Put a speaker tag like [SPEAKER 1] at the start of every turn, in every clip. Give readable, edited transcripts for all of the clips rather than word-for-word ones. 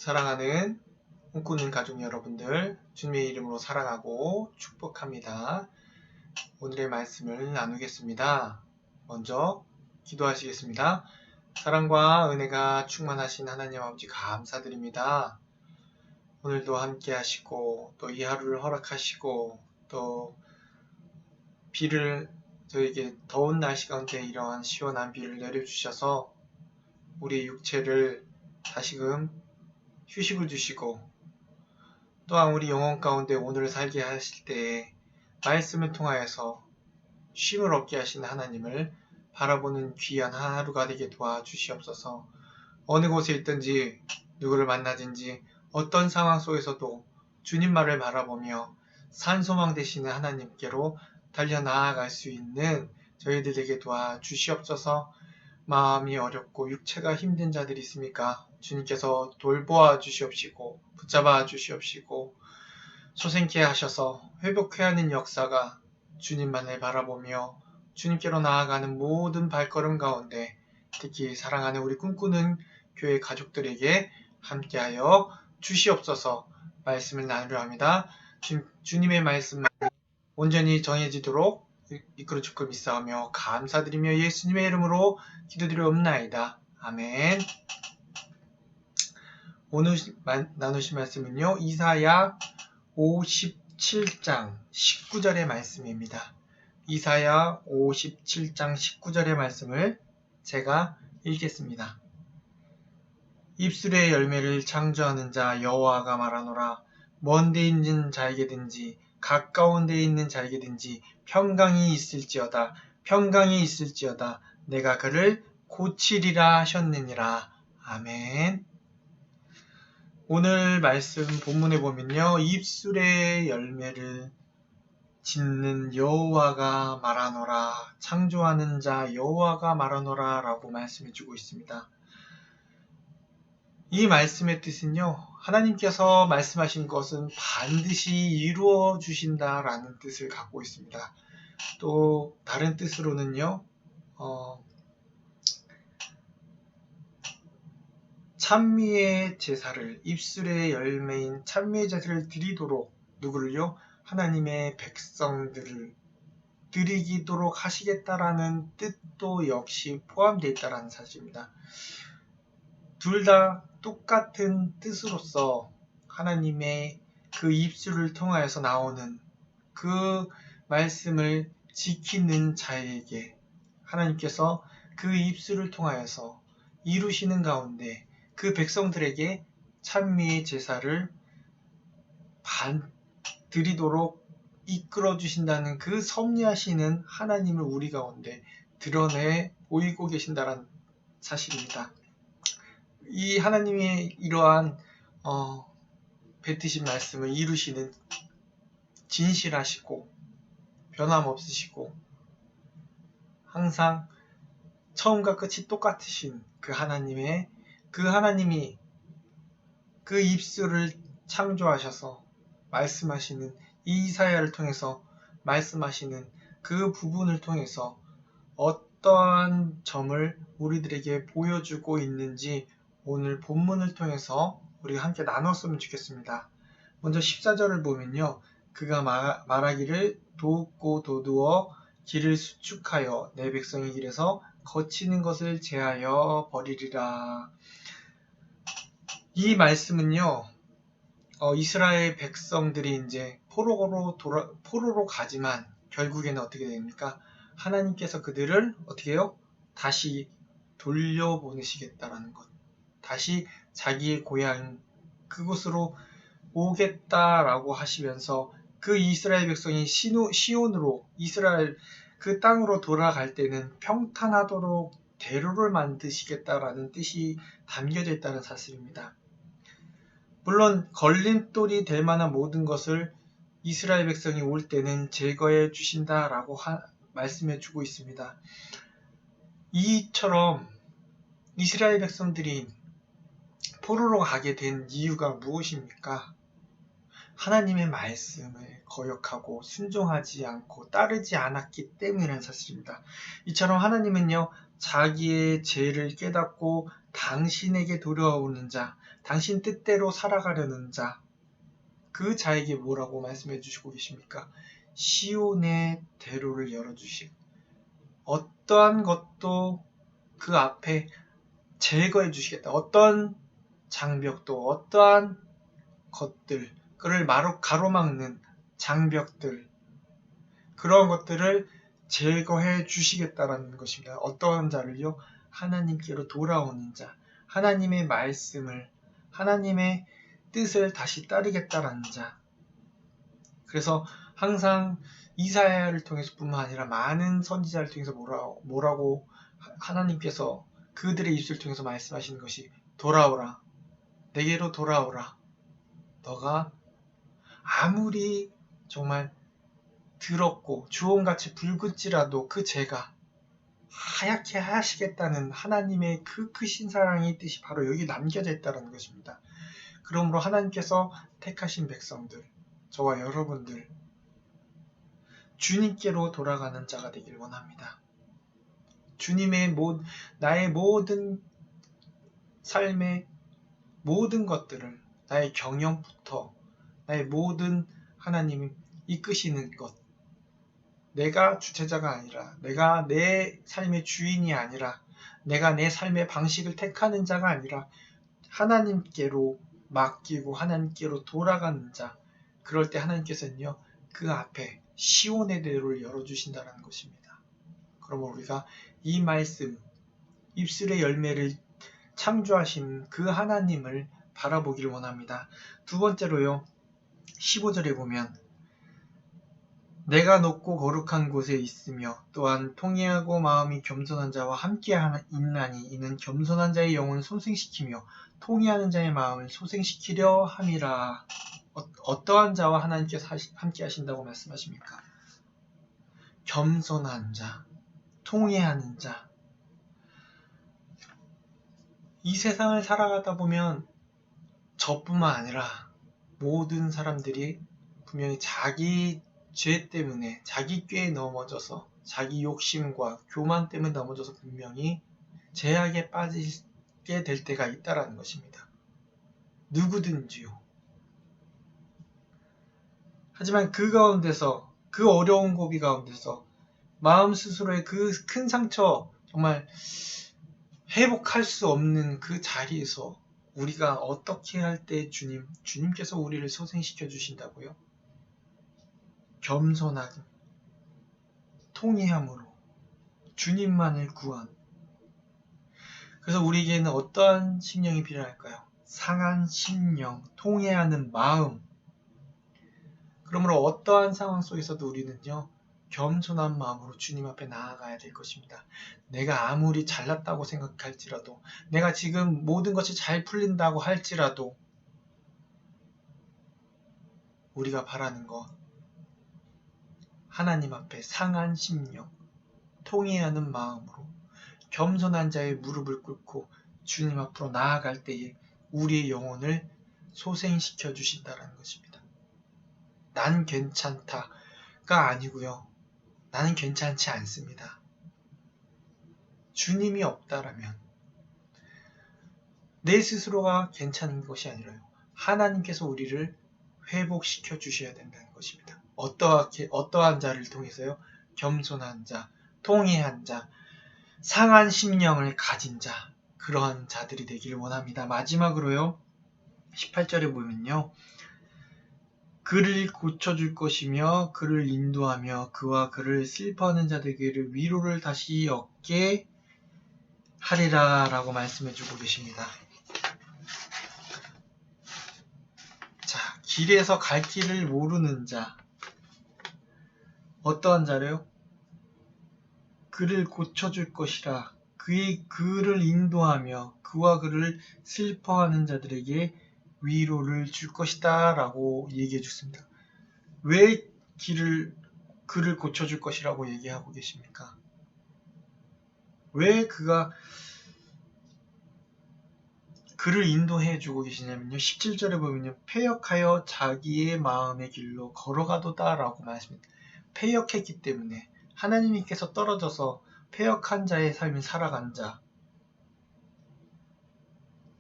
[SPEAKER 1] 사랑하는 꿈꾸는 가족 여러분들, 주님의 이름으로 사랑하고 축복합니다. 오늘의 말씀을 나누겠습니다. 먼저 기도하시겠습니다. 사랑과 은혜가 충만하신 하나님 아버지 감사드립니다. 오늘도 함께 하시고 또 이 하루를 허락하시고 또 비를 저에게 더운 날씨 가운데 이러한 시원한 비를 내려주셔서 우리 육체를 다시금 휴식을 주시고 또한 우리 영혼 가운데 오늘을 살게 하실 때에 말씀을 통하여서 쉼을 얻게 하시는 하나님을 바라보는 귀한 하루가 되게 도와주시옵소서. 어느 곳에 있든지 누구를 만나든지 어떤 상황 속에서도 주님만을 바라보며 산소망 되시는 하나님께로 달려나아갈 수 있는 저희들에게 도와주시옵소서. 마음이 어렵고 육체가 힘든 자들이 있습니까? 주님께서 돌보아 주시옵시고 붙잡아 주시옵시고 소생케 하셔서 회복해야 하는 역사가 주님만을 바라보며 주님께로 나아가는 모든 발걸음 가운데 특히 사랑하는 우리 꿈꾸는 교회 가족들에게 함께하여 주시옵소서. 말씀을 나누려 합니다. 주님의 말씀만 온전히 정해지도록 이끌어 주고 믿사오며 감사드리며 예수님의 이름으로 기도드리옵나이다. 아멘. 오늘 나누실 말씀은요, 이사야 57장 19절의 말씀입니다. 이사야 57장 19절의 말씀을 제가 읽겠습니다. 입술의 열매를 창조하는 자 여호와가 말하노라. 먼 데 있는 자에게든지 가까운 데 있는 자에게든지 평강이 있을지어다. 평강이 있을지어다. 내가 그를 고치리라 하셨느니라. 아멘. 오늘 말씀 본문에 보면요, 입술의 열매를 짓는 여호와가 말하노라, 창조하는 자 여호와가 말하노라 라고 말씀해주고 있습니다. 이 말씀의 뜻은요, 하나님께서 말씀하신 것은 반드시 이루어 주신다라는 뜻을 갖고 있습니다. 또 다른 뜻으로는요, 찬미의 제사를, 입술의 열매인 찬미의 제사를 드리도록 누구를요? 하나님의 백성들을 드리도록 하시겠다라는 뜻도 역시 포함되어 있다는 사실입니다. 둘 다 똑같은 뜻으로서 하나님의 그 입술을 통하여서 나오는 그 말씀을 지키는 자에게 하나님께서 그 입술을 통하여서 이루시는 가운데 그 백성들에게 찬미의 제사를 드리도록 이끌어 주신다는 그 섭리하시는 하나님을 우리 가운데 드러내 보이고 계신다는 사실입니다. 이 하나님의 이러한 뱉으신 말씀을 이루시는 진실하시고 변함없으시고 항상 처음과 끝이 똑같으신 그 하나님이 그 입술을 창조하셔서 말씀하시는 이 이사야를 통해서 말씀하시는 그 부분을 통해서 어떠한 점을 우리들에게 보여주고 있는지 오늘 본문을 통해서 우리가 함께 나눴으면 좋겠습니다. 먼저 14절을 보면요, 그가 말하기를 돕고 도두어 길을 수축하여 내 백성의 길에서 거치는 것을 제하여 버리리라. 이 말씀은요, 이스라엘 백성들이 이제 포로로 가지만 결국에는 어떻게 됩니까? 하나님께서 그들을 어떻게 해요? 다시 돌려보내시겠다라는 것. 다시 자기의 고향 그곳으로 오겠다라고 하시면서 그 이스라엘 백성이 시온으로 이스라엘 그 땅으로 돌아갈 때는 평탄하도록 대로를 만드시겠다라는 뜻이 담겨져 있다는 사실입니다. 물론 걸림돌이 될 만한 모든 것을 이스라엘 백성이 올 때는 제거해 주신다라고 말씀해 주고 있습니다. 이처럼 이스라엘 백성들이 포로로 가게 된 이유가 무엇입니까? 하나님의 말씀을 거역하고 순종하지 않고 따르지 않았기 때문이라는 사실입니다. 이처럼 하나님은요, 자기의 죄를 깨닫고 당신에게 돌아오는 자, 당신 뜻대로 살아가려는 자, 그 자에게 뭐라고 말씀해 주시고 계십니까? 시온의 대로를 열어주실, 어떠한 것도 그 앞에 제거해 주시겠다. 어떤 장벽도, 어떠한 것들, 그를 가로막는 장벽들, 그런 것들을 제거해 주시겠다라는 것입니다. 어떠한 자를요? 하나님께로 돌아오는 자, 하나님의 말씀을, 하나님의 뜻을 다시 따르겠다라는 자. 그래서 항상 이사야를 통해서뿐만 아니라 많은 선지자를 통해서 뭐라고 하나님께서 그들의 입술을 통해서 말씀하시는 것이, 돌아오라, 내게로 돌아오라. 너가 아무리 정말 더럽고 주홍같이 붉을지라도 그 죄가 하얗게 하시겠다는 하나님의 그 크신 사랑의 뜻이 바로 여기 남겨져 있다는 것입니다. 그러므로 하나님께서 택하신 백성들, 저와 여러분들, 주님께로 돌아가는 자가 되길 원합니다. 주님의 나의 모든 삶의 모든 것들을, 나의 경영부터 나의 모든 하나님이 이끄시는 것, 내가 주체자가 아니라, 내가 내 삶의 주인이 아니라, 내가 내 삶의 방식을 택하는 자가 아니라 하나님께로 맡기고 하나님께로 돌아가는 자, 그럴 때 하나님께서는요, 그 앞에 시온의 대로를 열어주신다는 것입니다. 그러면 우리가 이 말씀, 입술의 열매를 창조하신 그 하나님을 바라보기를 원합니다. 두 번째로요, 15절에 보면 내가 높고 거룩한 곳에 있으며 또한 통회하고 마음이 겸손한 자와 함께 있나니 이는 겸손한 자의 영혼을 소생시키며 통회하는 자의 마음을 소생시키려 함이라. 어떠한 자와 하나님께서 함께 하신다고 말씀하십니까? 겸손한 자, 통회하는 자. 이 세상을 살아가다 보면 저뿐만 아니라 모든 사람들이 분명히 자기 죄 때문에, 자기 꾀에 넘어져서, 자기 욕심과 교만 때문에 넘어져서 분명히 죄악에 빠지게 될 때가 있다라는 것입니다. 누구든지요. 하지만 그 가운데서, 그 어려운 고비 가운데서 마음 스스로의 그 큰 상처, 정말 회복할 수 없는 그 자리에서 우리가 어떻게 할 때 주님께서 우리를 소생시켜 주신다고요? 겸손하게, 통회함으로, 주님만을 구한. 그래서 우리에게는 어떠한 심령이 필요할까요? 상한 심령, 통회하는 마음. 그러므로 어떠한 상황 속에서도 우리는요, 겸손한 마음으로 주님 앞에 나아가야 될 것입니다. 내가 아무리 잘났다고 생각할지라도, 내가 지금 모든 것이 잘 풀린다고 할지라도, 우리가 바라는 것, 하나님 앞에 상한 심령, 통회하는 마음으로 겸손한 자의 무릎을 꿇고 주님 앞으로 나아갈 때에 우리의 영혼을 소생시켜 주신다는 것입니다. 난 괜찮다가 아니고요. 나는 괜찮지 않습니다. 주님이 없다라면 내 스스로가 괜찮은 것이 아니라요. 하나님께서 우리를 회복시켜 주셔야 된다는 것입니다. 어떠한 자를 통해서요? 겸손한 자, 통회한 자, 상한 심령을 가진 자, 그러한 자들이 되기를 원합니다. 마지막으로요, 18절에 보면요, 그를 고쳐줄 것이며 그를 인도하며 그와 그를 슬퍼하는 자들에게 위로를 다시 얻게 하리라 라고 말씀해주고 계십니다. 자, 길에서 갈 길을 모르는 자, 어떠한 자래요? 그를 고쳐줄 것이라, 그를 인도하며 그와 그를 슬퍼하는 자들에게 위로를 줄 것이다 라고 얘기해 줬습니다. 왜 그를 고쳐줄 것이라고 얘기하고 계십니까? 왜 그를 인도해 주고 계시냐면요, 17절에 보면요, 패역하여 자기의 마음의 길로 걸어가도다 라고 말씀합니다. 패역했기 때문에, 하나님께서 떨어져서 패역한 자의 삶을 살아간 자,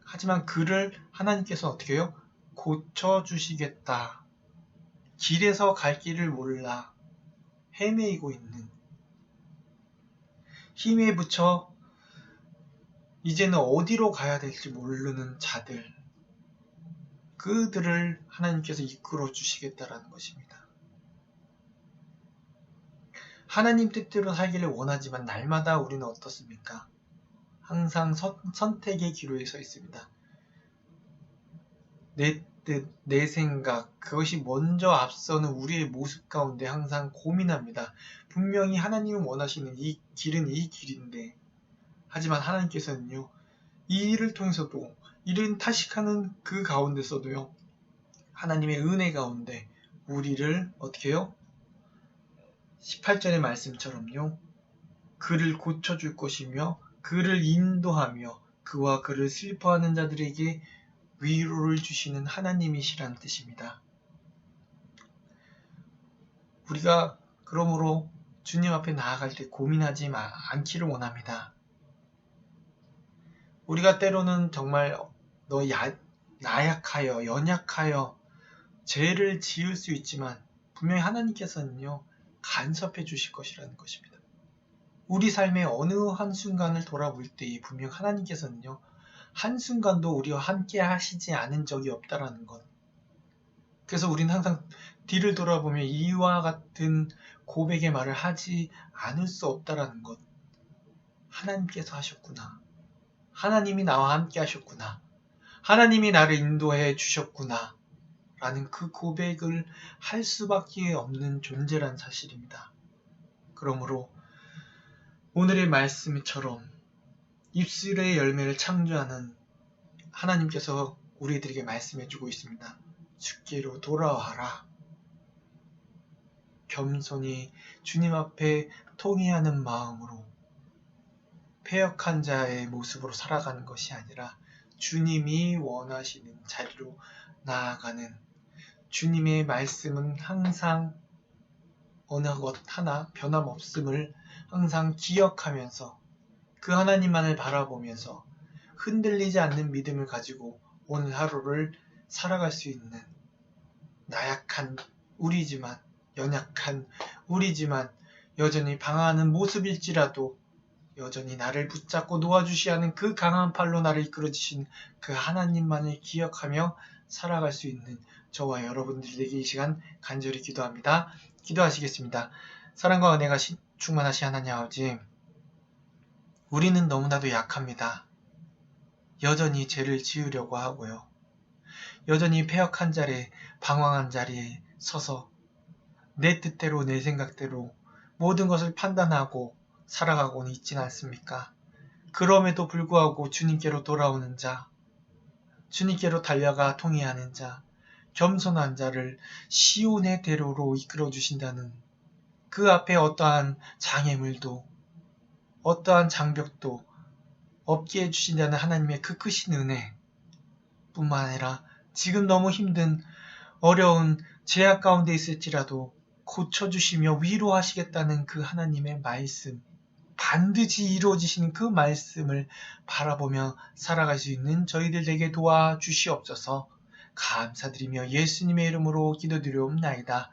[SPEAKER 1] 하지만 그를 하나님께서 어떻게 해요? 고쳐주시겠다. 길에서 갈 길을 몰라 헤매이고 있는, 힘에 부쳐 이제는 어디로 가야 될지 모르는 자들, 그들을 하나님께서 이끌어 주시겠다라는 것입니다. 하나님 뜻대로 살기를 원하지만 날마다 우리는 어떻습니까? 항상 선택의 기로에 서 있습니다. 내 뜻, 내 생각, 그것이 먼저 앞서는 우리의 모습 가운데 항상 고민합니다. 분명히 하나님은 원하시는 이 길은 이 길인데, 하지만 하나님께서는요, 이 일을 통해서도, 이를 타식하는 그 가운데서도요, 하나님의 은혜 가운데 우리를 어떻게 해요? 18절의 말씀처럼요, 그를 고쳐줄 것이며 그를 인도하며 그와 그를 슬퍼하는 자들에게 위로를 주시는 하나님이시란 뜻입니다. 우리가 그러므로 주님 앞에 나아갈 때 고민하지 않기를 원합니다. 우리가 때로는 정말 나약하여 연약하여 죄를 지을 수 있지만 분명히 하나님께서는요, 간섭해 주실 것이라는 것입니다. 우리 삶의 어느 한순간을 돌아볼 때 분명 하나님께서는요, 한순간도 우리와 함께 하시지 않은 적이 없다라는 것. 그래서 우리는 항상 뒤를 돌아보며 이와 같은 고백의 말을 하지 않을 수 없다라는 것. 하나님께서 하셨구나. 하나님이 나와 함께 하셨구나. 하나님이 나를 인도해 주셨구나. 라는 그 고백을 할 수밖에 없는 존재란 사실입니다. 그러므로 오늘의 말씀처럼 입술의 열매를 창조하는 하나님께서 우리들에게 말씀해주고 있습니다. 주께로 돌아와라. 겸손히 주님 앞에 통회하는 마음으로 패역한 자의 모습으로 살아가는 것이 아니라 주님이 원하시는 자리로 나아가는, 주님의 말씀은 항상 어느 것 하나 변함없음을 항상 기억하면서 그 하나님만을 바라보면서 흔들리지 않는 믿음을 가지고 오늘 하루를 살아갈 수 있는, 나약한 우리지만, 연약한 우리지만 여전히 방황하는 모습일지라도 여전히 나를 붙잡고 놓아주시야 하는 그 강한 팔로 나를 이끌어주신 그 하나님만을 기억하며 살아갈 수 있는 저와 여러분들에게 이 시간 간절히 기도합니다. 기도하시겠습니다. 사랑과 은혜가 충만하신 하나님 아버지, 우리는 너무나도 약합니다. 여전히 죄를 지으려고 하고요. 여전히 패역한 자리에, 방황한 자리에 서서 내 뜻대로 내 생각대로 모든 것을 판단하고 살아가고는 있지는 않습니까? 그럼에도 불구하고 주님께로 돌아오는 자, 주님께로 달려가 통회하는 자, 겸손한 자를 시온의 대로로 이끌어 주신다는 그 앞에 어떠한 장애물도 어떠한 장벽도 없게 해주신다는 하나님의 그 크신 은혜 뿐만 아니라 지금 너무 힘든 어려운 죄악 가운데 있을지라도 고쳐주시며 위로하시겠다는 그 하나님의 말씀, 반드시 이루어지시는 그 말씀을 바라보며 살아갈 수 있는 저희들에게 도와주시옵소서. 감사드리며 예수님의 이름으로 기도드리옵나이다.